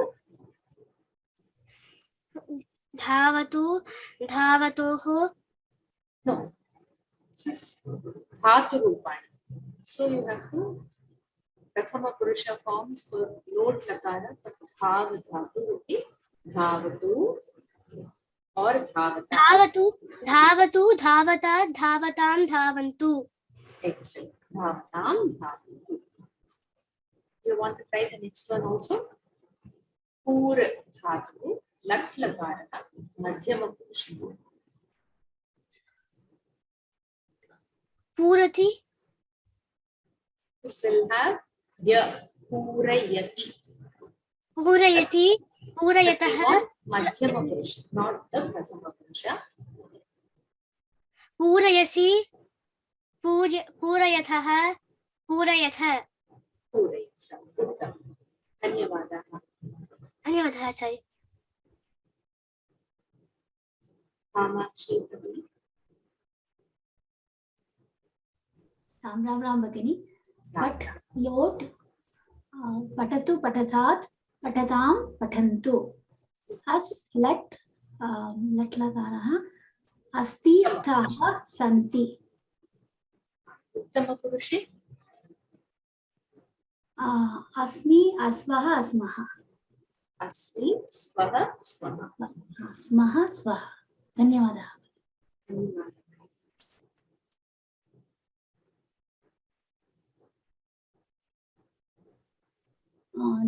Speaker 16: Dhavatu. Dhavatoho.
Speaker 2: No. This is Dhatu Rupani. So you have to Prathama Purusha forms for Lod Lakara, but Dhav Dhatu would be Dhavatu or Dhavata.
Speaker 16: Dhavatu. Dhavatu. Dhavata. Dhavatam. Dhavantu.
Speaker 2: Excellent. Dhavatam. Dhavantu. You want to try the next one also? Pur dhatu, lat lakarana, madhyama purusha.
Speaker 16: Purati.
Speaker 2: This will have ya, purayati.
Speaker 16: Purayati. Purayataha.
Speaker 2: Madhyama purusha, not the prathama purusha.
Speaker 16: Purayasi. Purayataha. Purayatha.
Speaker 2: Purayatha. Uttam. Dhanyavadaha.
Speaker 16: Dhanyavadaha, sorry.
Speaker 2: Kamakshi Bhagini.
Speaker 1: Ram Bhagini. Pat, lot, patatu, patatat, patatam, patantu. Has, let lagaraha. Asti, sthaha, santi.
Speaker 2: Uttama purushi.
Speaker 1: Asmi, asvaha, asmaha.
Speaker 2: Asmi, svaha, svaha.
Speaker 1: Asmaha, svaha. Dhanyavadaha.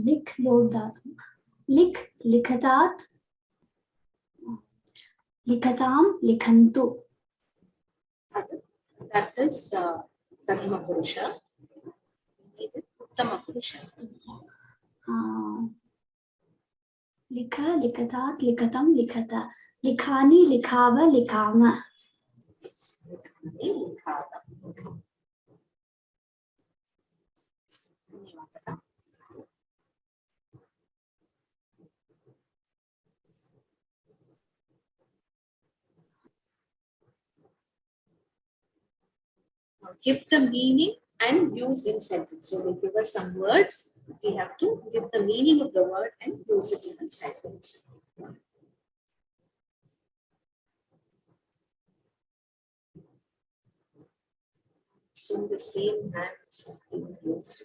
Speaker 1: Lik, lod dhatu. Lik, likhatat. Likhatam, likhantu.
Speaker 2: That is prathama purusha. Uttama purusha.
Speaker 1: Likha, likhatat, likhatam, likhata. Likhani, likhava, likhama.
Speaker 2: Yes, likhani, likhava, likhama. Give the meaning and use in sentence. So they give us some words. We have to give the meaning of the word and use it in a sentence. So the same hands in used.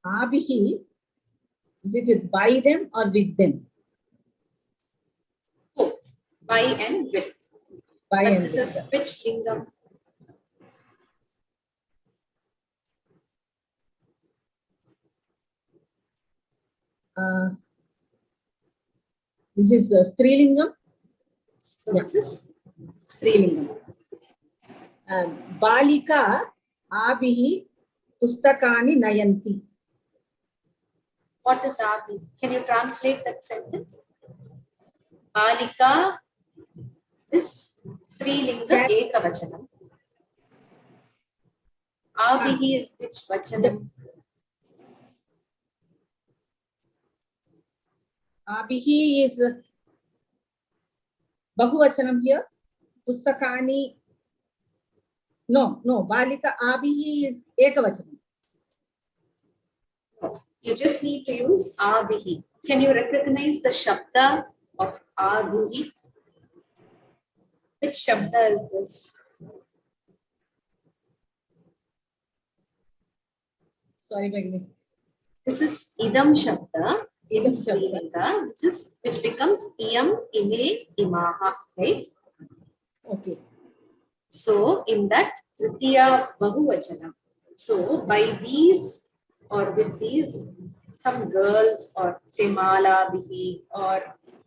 Speaker 11: Abhihi, is it with by them or with them?
Speaker 2: Both, by and with.
Speaker 11: By
Speaker 2: so
Speaker 11: and
Speaker 2: this
Speaker 11: with
Speaker 2: is
Speaker 11: them.
Speaker 2: which lingam?
Speaker 11: This is Strilingam.
Speaker 2: So this is Strilingam.
Speaker 11: Balika Abhihi Pustakani Nayanti.
Speaker 2: What is Abhi? Can you translate that sentence? Balika is Strilinga Ekavachanam. Abhihi is which vachanam?
Speaker 11: Abhihi is Bahuvachanam here. Pustakani. No. Balika Abhihi is Ekavachanam.
Speaker 2: You just need to use Abhihi. Can you recognize the Shabda of Abhihi? Which Shabda is this?
Speaker 11: Sorry, Bhagini.
Speaker 2: This is Idam Shabda in Strilinga, which becomes Iyam, Ime, Imaha, right?
Speaker 11: Okay.
Speaker 2: So in that Tritiya Bahuvachanam. So by these or with these, some girls or say Mala Bihi or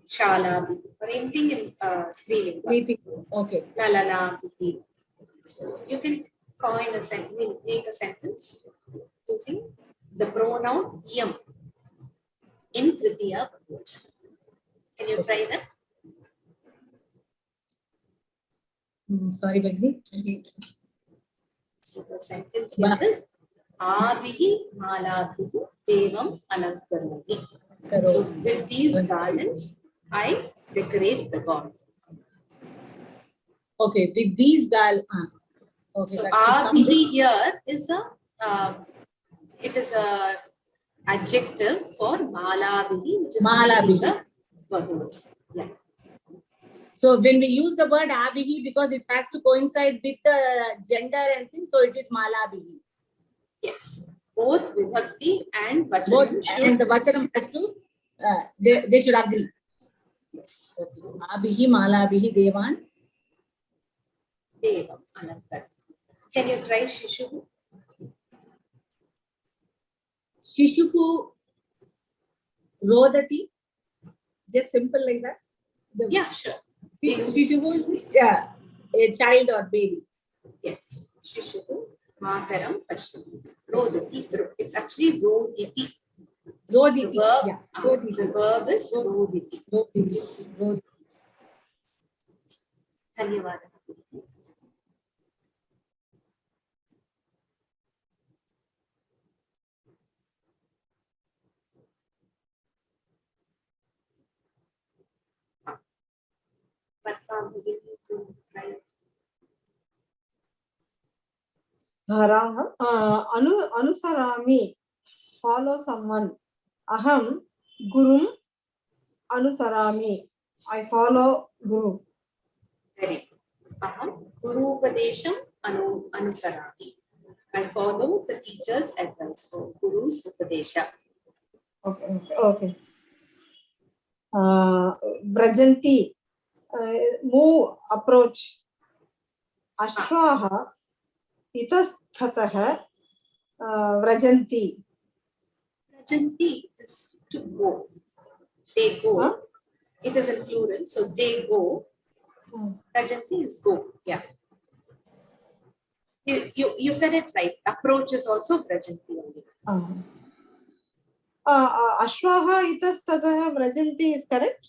Speaker 2: Shala Bihi or anything in Strilinga.
Speaker 11: Okay.
Speaker 2: Lalana Bihi. So you can coin a sentence, make a sentence using the pronoun Iyam in Tritiya Bahuvachanam. Can you try that?
Speaker 11: Sorry, Bhagini.
Speaker 2: So the sentence here is Abhihi Malabhihi Devam Alankarami. So with these garlands, I decorate the god.
Speaker 11: Okay, with these okay,
Speaker 2: so Abhihi here is it is a adjective for Malabhihi, which is
Speaker 11: Malabhihi.
Speaker 2: Yeah.
Speaker 11: So when we use the word Abhihi, because it has to coincide with the gender and things, so it is Malabhihi.
Speaker 2: Yes, both Vibhakti and Vachanam
Speaker 11: Both
Speaker 2: should.
Speaker 11: and the Vachanam has to, they should agree.
Speaker 2: Yes.
Speaker 11: Okay. Abhihi, Malabhihi, Devan.
Speaker 2: Devam Alankar. Can you try Shishuhu?
Speaker 11: Shishuhu rodati. Just simple like that.
Speaker 2: Yeah, sure.
Speaker 11: Shishuhu is a child or baby.
Speaker 2: Yes. Shishuhu mataram pashyanti. Rodati. It's actually roditi.
Speaker 11: Roditi.
Speaker 2: The verb,
Speaker 11: Yeah.
Speaker 2: the verb is roditi.
Speaker 11: Roditi.
Speaker 2: Dhanyawad. But beginning to try.
Speaker 17: Anusarami, follow someone. Aham gurum anusarami. I follow guru.
Speaker 2: Very good. Aham Guru Upadesham Anusarami. I follow the teacher's advice for Guru's Upadesha.
Speaker 17: Okay. Vrajanti, move, approach. Ashwaha itasthatah vrajanti.
Speaker 2: Vrajanti is to go. They go. Huh? It is in plural, so they go. Vrajanti is go. Yeah. You said it right. Approach is also Vrajanti only.
Speaker 17: Ashwaha itasthatah vrajanti is correct?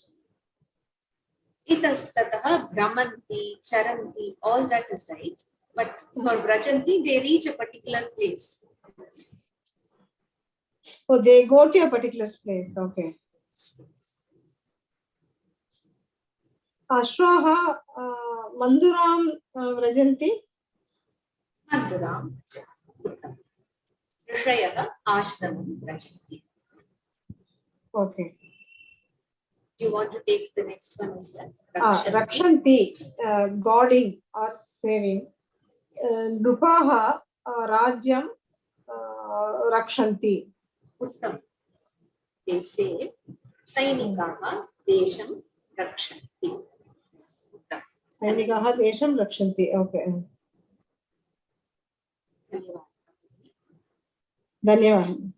Speaker 2: Itastataha, Brahmanti, Charanti, all that is right. But for Vrajanti, they reach a particular place.
Speaker 17: Oh, they go to a particular place. Okay. Ashwaha Manduram Vrajanti?
Speaker 2: Manduram, Rishayaha, Ashramam Vrajanti.
Speaker 17: Okay.
Speaker 2: Do you want to take the next one as well?
Speaker 17: Rakshanti, guarding or saving. Nrupaha, Rajyam, Rakshanti.
Speaker 2: Uttam. They say, Sainikaha, Desham, Rakshanti. Uttam.
Speaker 17: Sainikaha, Desham, Rakshanti. Okay. Dhanyavad.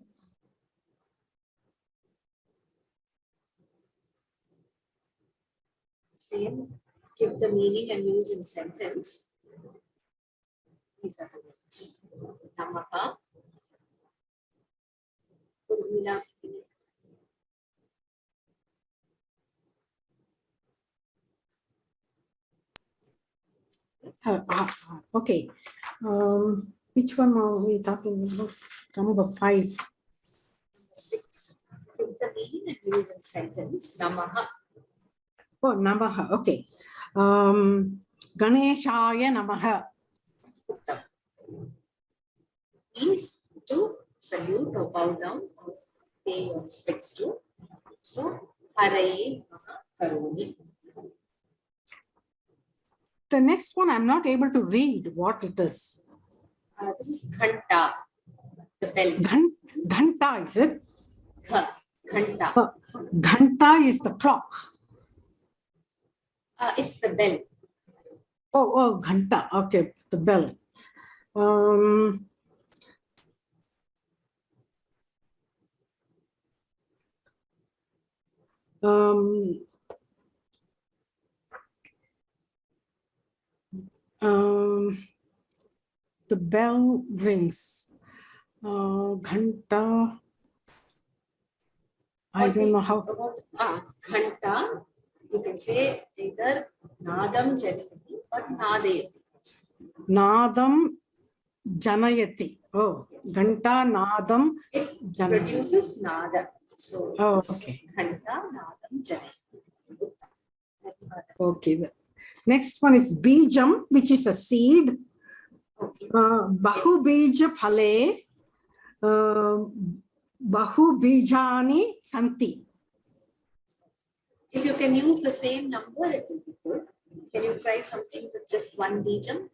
Speaker 2: Same, give the meaning and use in sentence. These are the words. Namaha. Urmila.
Speaker 5: Okay. Which one are we talking about? Number 5.
Speaker 2: Number 6. Give the meaning and use in sentence. Namaha.
Speaker 5: Oh, Namaha. Okay. Ganeshaya Namaha.
Speaker 2: Means to salute or bow down or pay your respects to. So, Haraye Namaha Karoni.
Speaker 5: The next one, I'm not able to read what it is.
Speaker 2: This is Ghanta, the bell.
Speaker 5: Ghanta, is it?
Speaker 2: Ghanta.
Speaker 5: Ghanta is the clock.
Speaker 2: It's the bell.
Speaker 5: Oh, Ghanta. Okay, the bell. The bell rings. Ghanta. I don't know how.
Speaker 2: Ghanta, you can say either Nadam Janayati or Nadayati.
Speaker 5: Nadam Janayati. Oh, yes. Ghanta Nadam.
Speaker 2: It produces Nada. So,
Speaker 5: okay.
Speaker 2: Ghanta Nadam Janayati.
Speaker 5: Okay. Next one is Bijam, which is a seed. Okay. Bahu Bija Phale. Bahu Bijani Santi.
Speaker 2: If you can use the same number, it will be good. Can you try something with just one bijam?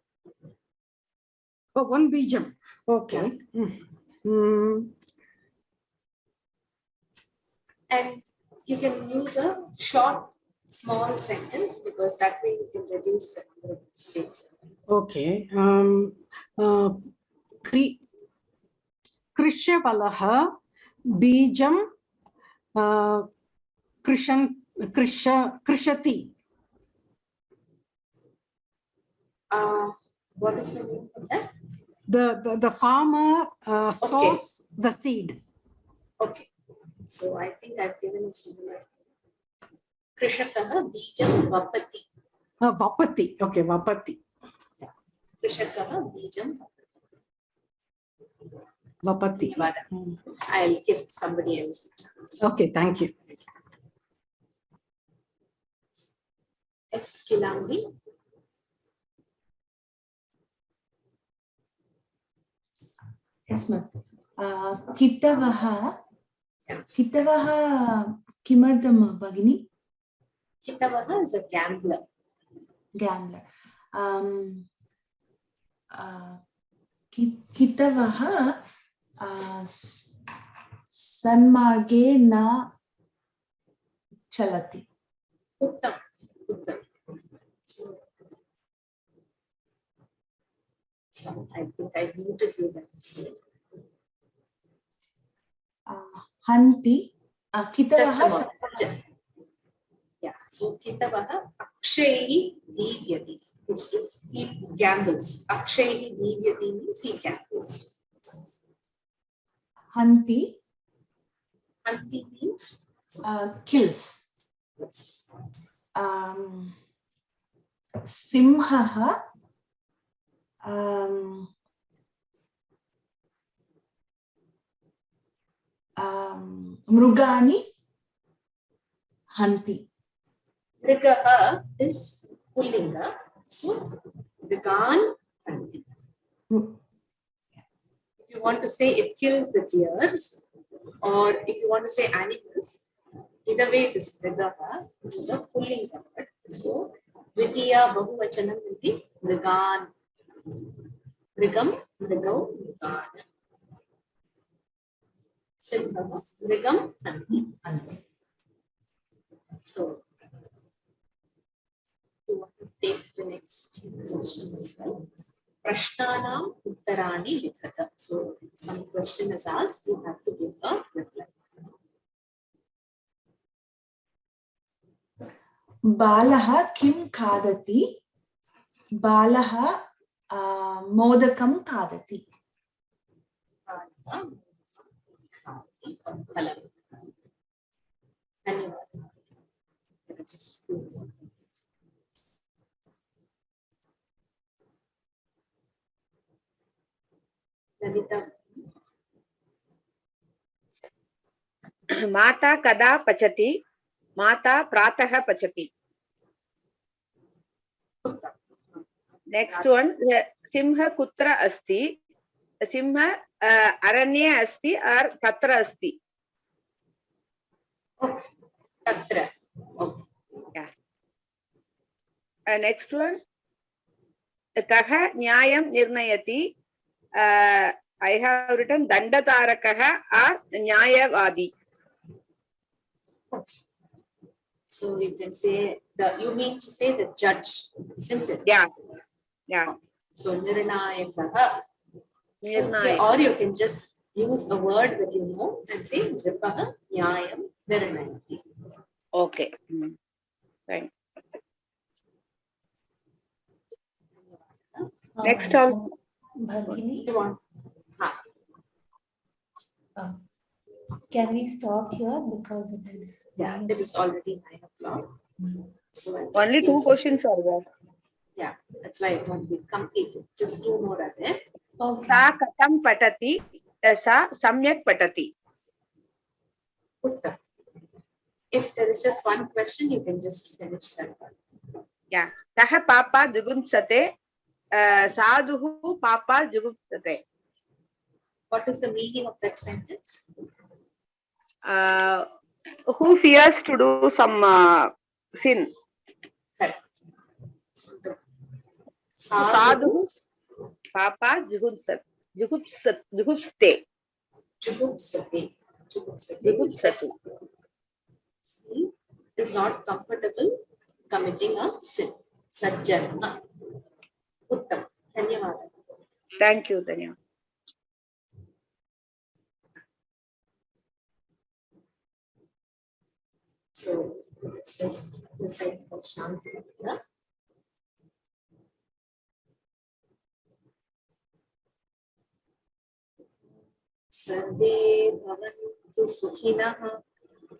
Speaker 5: Oh, one bijam. Okay. Yeah.
Speaker 2: And you can use a short, small sentence because that way you can reduce the number of mistakes.
Speaker 5: Okay. Krishyavalah Bijam Krishati.
Speaker 2: What is the name of that?
Speaker 5: The farmer sows the seed.
Speaker 2: Okay. So I think I've given a similar. Krishakaha Bijam Vapati.
Speaker 5: Vapati. Okay, Vapati.
Speaker 2: Krishakaha Bijam
Speaker 5: Vapati.
Speaker 2: I'll give somebody else.
Speaker 5: Okay, thank you.
Speaker 2: S. Kilambi.
Speaker 7: Yes, ma'am. Kitavaha Kimardam Bhagini?
Speaker 2: Kitavaha is a gambler.
Speaker 7: Gambler. Kitavaha Sanmarge na Chalati.
Speaker 2: Uttam. So I think I muted you that mistake.
Speaker 7: Hanti.
Speaker 2: Just a moment. Yeah. So Kitavaha Akshayi Divyati, which means he gambles. Akshayi Divyati means he gambles.
Speaker 7: Hanti.
Speaker 2: Hanti means
Speaker 7: kills.
Speaker 2: Yes.
Speaker 7: Simhaha Mrugani Hanti.
Speaker 2: Mrigaha is pullinga. So Mrigan Hanti. If you want to say it kills the deers, or if you want to say animals, either way it is Mrigaha, which is a pullinga word. So Dvitiya Bahuvachanam will be Mrigan. Mrigam, Mrigau, Mrigan. Simha, Mrigam, Hanti. So you want to take the next question as well. Prashnanam Uttarani Likhata. So some question is asked, you have to give a reply.
Speaker 7: Balaha Kim Kadati. Balaha Modakam Kadati.
Speaker 14: माता कदा पचति माता प्रातः पचति next one Singh कुत्र अस्ति सिंह अरण्ये अस्ति और तत्र अस्ति
Speaker 2: तत्र
Speaker 14: नेक्स्ट वन कः न्यायं निर्णयति I have written Dandatarakaha or Nyayavadi.
Speaker 2: So you can say you mean to say the judge, isn't it?
Speaker 14: Yeah. Yeah.
Speaker 2: So Nirnayakaha. Or you can just use a word that you know and say Ripaha Nyayam Nirnayati.
Speaker 14: Okay. Fine. Next also.
Speaker 1: Bhagini. Can we stop here because it is?
Speaker 2: Yeah, it is already 9 o'clock. So
Speaker 14: only 2 questions are there.
Speaker 2: Yeah, that's why it won't be completed. Just 2 more are there.
Speaker 14: Okay. Sa katam patati, sa samyak patati.
Speaker 2: Uttam. If there is just one question, you can just finish that one.
Speaker 14: Yeah. Kaha papa jugunsate, sadhuhu papa jugunsate.
Speaker 2: What is the meaning of that sentence?
Speaker 14: Who fears to do some sin?
Speaker 2: Correct.
Speaker 14: Sadhu papa jugupsate. Jugupsate.
Speaker 2: He is not comfortable committing a sin. Sajjana. Uttam. Dhanyavada.
Speaker 14: Thank you, Danya.
Speaker 2: So let's just recite for Shanti. Sarve bhavantu sukhinah,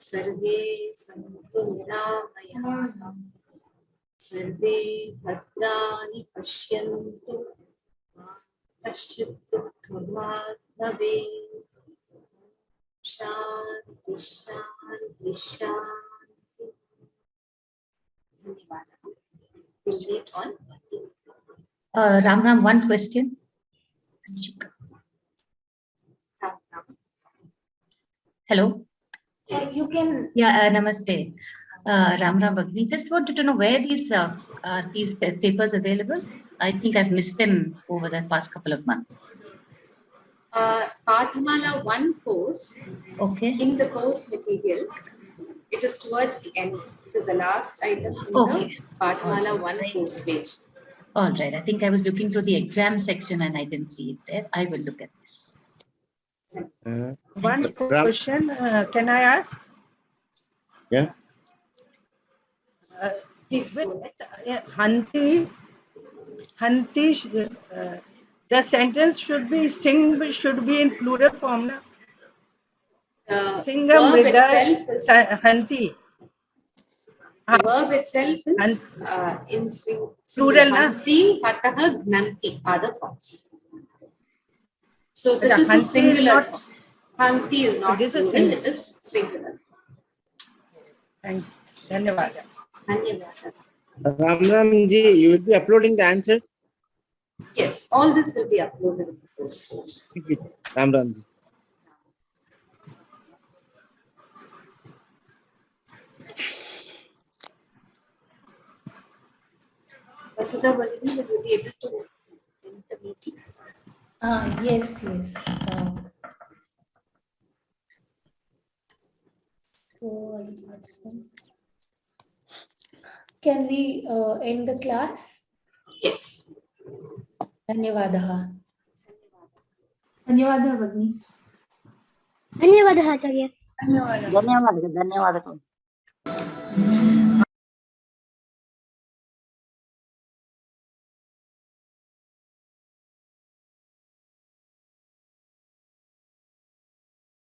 Speaker 2: sarve santu niramayah, sarve bhadrani pashyantu, kaschit dukhabhat bhavet. Shanti, shanti, shanti. We'll meet on.
Speaker 18: Ram, one question. Hello.
Speaker 2: Yes.
Speaker 1: You can.
Speaker 18: Yeah, namaste. Ram Bhagini, just wanted to know where these are these papers available? I think I've missed them over the past couple of months.
Speaker 2: Pathamala 1 course.
Speaker 18: Okay.
Speaker 2: In the course material, it is towards the end. It is the last item in
Speaker 18: Okay.
Speaker 2: the Pathamala 1 course page.
Speaker 18: All right. I think I was looking through the exam section and I didn't see it there. I will look at this.
Speaker 9: One question, can I ask?
Speaker 12: Yeah.
Speaker 2: Please
Speaker 9: with Hanti, the sentence should be in plural form. Na? Singam
Speaker 2: verb itself is
Speaker 9: Hanti.
Speaker 2: the verb itself is in
Speaker 9: Plural, na?
Speaker 2: Hanti, Hatah, Gnanti are the forms. So this
Speaker 9: Achha,
Speaker 2: is a
Speaker 9: Hanti is
Speaker 2: singular
Speaker 9: not-
Speaker 2: form. Hanti is not
Speaker 9: This is
Speaker 2: plural,
Speaker 9: singular.
Speaker 2: it is singular.
Speaker 9: Thank you. Dhanyawada.
Speaker 2: Dhanyavada.
Speaker 12: Ram ji, you will be uploading the answer.
Speaker 2: Yes, all this will be uploaded in the course page.
Speaker 12: Ram ji.
Speaker 2: Vasudha Bhalini, will you be able to end the meeting?
Speaker 1: Yes. So, the participants. Can we end the class?
Speaker 2: Yes.
Speaker 1: Dhanyavadaha.
Speaker 17: धन्यवादः भगिनी
Speaker 16: धन्यवादः आचार्य
Speaker 9: Dhanyawada.
Speaker 15: धन्यवादः